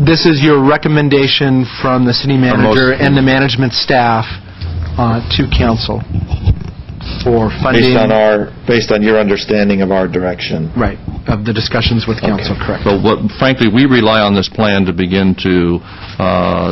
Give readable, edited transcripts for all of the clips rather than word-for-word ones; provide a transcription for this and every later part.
This is your recommendation from the city manager and the management staff to council for funding. Based on your understanding of our direction. Right, of the discussions with council, correct. So frankly, we rely on this plan to begin to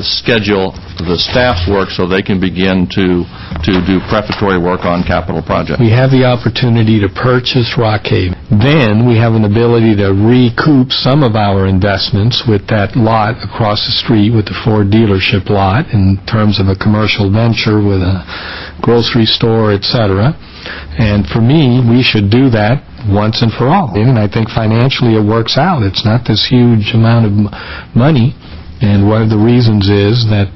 schedule the staff's work so they can begin to do preparatory work on capital projects. We have the opportunity to purchase Rockhaven. Then we have an ability to recoup some of our investments with that lot across the street with the Ford dealership lot in terms of a commercial venture with a grocery store, etc. And for me, we should do that once and for all. And I think financially it works out. It's not this huge amount of money. And one of the reasons is that,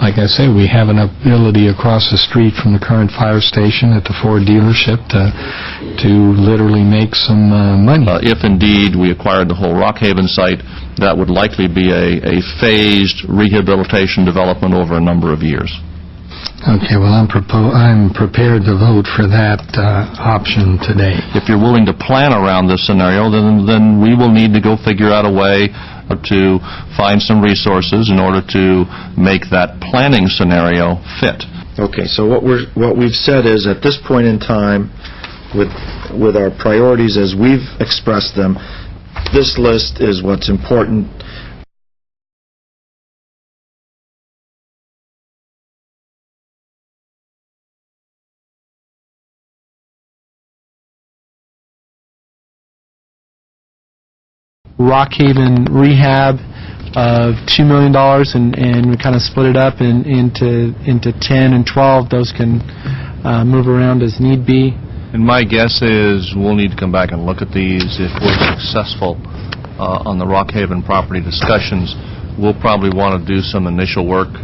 like I say, we have an ability across the street from the current fire station at the Ford dealership to literally make some money. If indeed we acquired the whole Rockhaven site, that would likely be a phased rehabilitation development over a number of years. Okay, well, I'm prepared to vote for that option today. If you're willing to plan around this scenario, then we will need to go figure out a way to find some resources in order to make that planning scenario fit. Okay, so what we've said is, at this point in time, with our priorities as we've expressed them, this list is what's important. Rockhaven rehab of $2 million, and we kind of split it up into 10 and 12. Those can move around as need be. And my guess is we'll need to come back and look at these. If we're successful on the Rockhaven property discussions, we'll probably want to do some initial work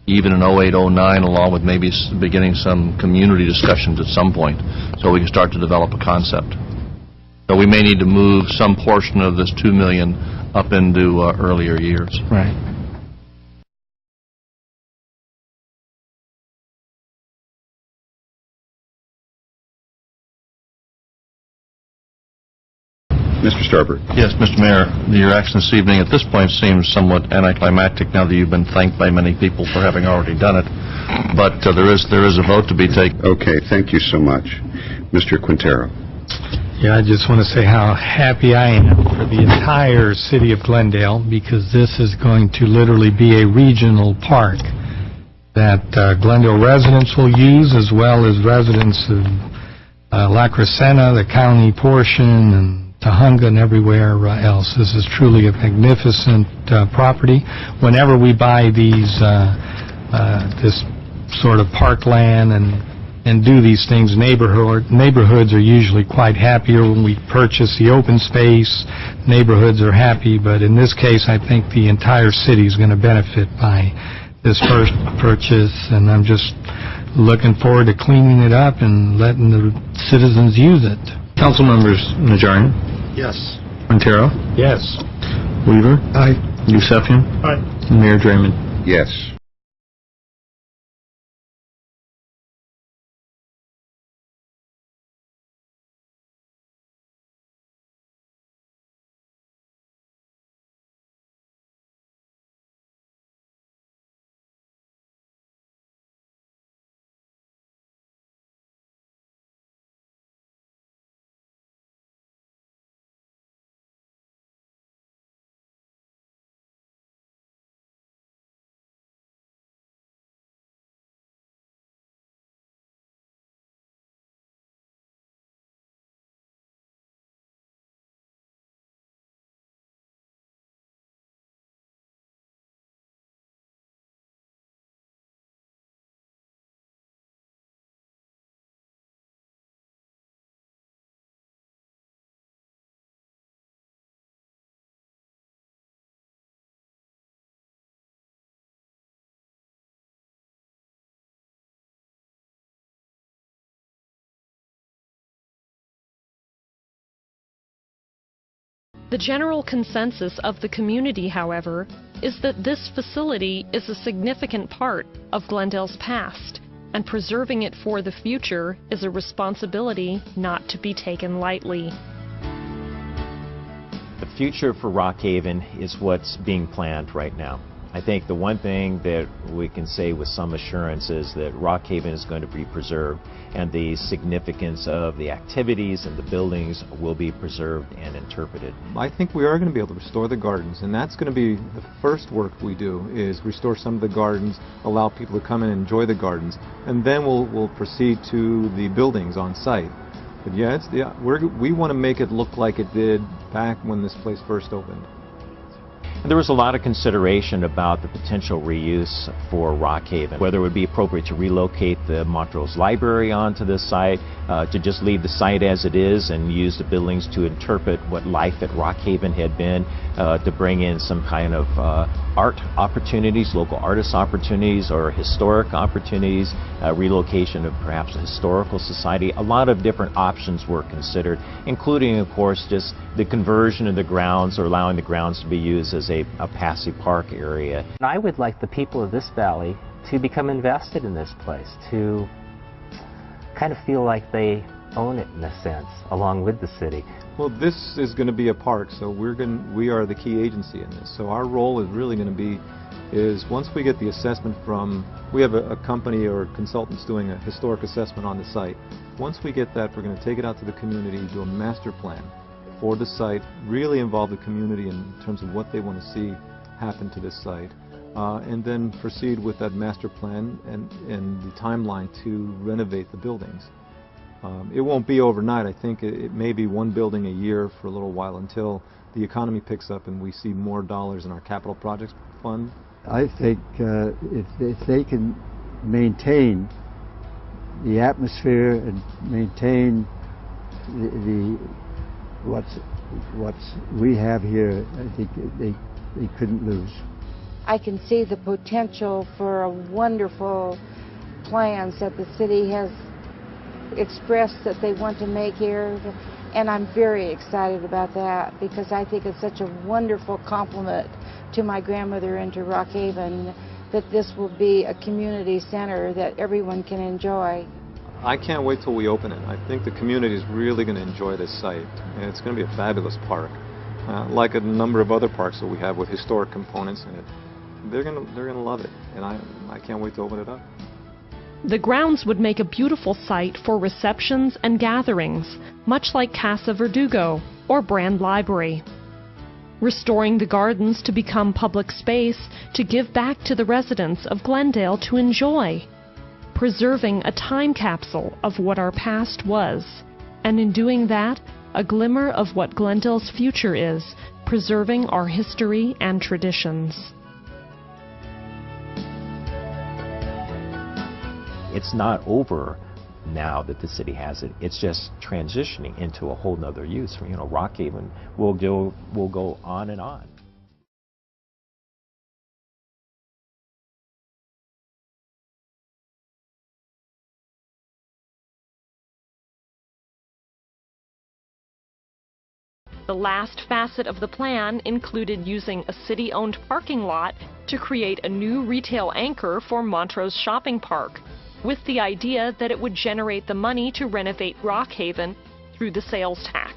even in 08, 09, along with maybe beginning some community discussions at some point, so we can start to develop a concept. So we may need to move some portion of this $2 million up into earlier years. Right. Mr. Starbird. Yes, Mr. Mayor, your action this evening at this point seems somewhat anticlimactic now that you've been thanked by many people for having already done it. But there is a vote to be taken. Okay, thank you so much. Mr. Quintero. Yeah, I just want to say how happy I am for the entire City of Glendale, because this is going to literally be a regional park that Glendale residents will use, as well as residents of La Crescenta, the county portion, and Tahunga and everywhere else. This is truly a magnificent property. Whenever we buy these, this sort of parkland and do these things, neighborhoods are usually quite happier. When we purchase the open space, neighborhoods are happy, but in this case I think the entire city is going to benefit by this first purchase, and I'm just looking forward to cleaning it up and letting the citizens use it. Council members Najarian? Yes. Quintero? Yes. Weaver? Aye. Yusefian? Aye. And Mayor Draymond? Yes. The general consensus of the community, however, is that this facility is a significant part of Glendale's past, and preserving it for the future is a responsibility not to be taken lightly. The future for Rockhaven is what's being planned right now. I think the one thing that we can say with some assurance is that Rockhaven is going to be preserved, and the significance of the activities and the buildings will be preserved and interpreted. I think we are going to be able to restore the gardens, and that's going to be the first work we do, is restore some of the gardens, allow people to come and enjoy the gardens, and then we'll proceed to the buildings on site. But yeah, we want to make it look like it did back when this place first opened. There was a lot of consideration about the potential reuse for Rockhaven, whether it would be appropriate to relocate the Montrose Library onto this site, to just leave the site as it is and use the buildings to interpret what life at Rockhaven had been, to bring in some kind of art opportunities, local artist opportunities, or historic opportunities, relocation of perhaps a historical society. A lot of different options were considered, including, of course, just the conversion of the grounds or allowing the grounds to be used as a passive park area. I would like the people of this valley to become invested in this place, to kind of feel like they own it in a sense, along with the city. Well, this is going to be a park, so we are the key agency in this. So our role is really going to be once we get the assessment from, we have a company or consultants doing a historic assessment on the site. Once we get that, we're going to take it out to the community, do a master plan for the site, really involve the community in terms of what they want to see happen to this site, and then proceed with that master plan and the timeline to renovate the buildings. It won't be overnight. I think it may be one building a year for a little while until the economy picks up and we see more dollars in our capital projects fund. I think if they can maintain the atmosphere and maintain what we have here, I think they couldn't lose. I can see the potential for wonderful plans that the city has expressed that they want to make here, and I'm very excited about that because I think it's such a wonderful compliment to my grandmother and to Rockhaven that this will be a community center that everyone can enjoy. I can't wait till we open it. I think the community is really going to enjoy this site, and it's going to be a fabulous park, like a number of other parks that we have with historic components in it. They're going to love it, and I can't wait to open it up. The grounds would make a beautiful site for receptions and gatherings, much like Casa Verdugo or Brand Library. Restoring the gardens to become public space to give back to the residents of Glendale to enjoy. Preserving a time capsule of what our past was, and in doing that, a glimmer of what Glendale's future is, preserving our history and traditions. It's not over now that the city has it. It's just transitioning into a whole nother use. You know, Rockhaven will go on and on. The last facet of the plan included using a city-owned parking lot to create a new retail anchor for Montrose Shopping Park, with the idea that it would generate the money to renovate Rockhaven through the sales tax.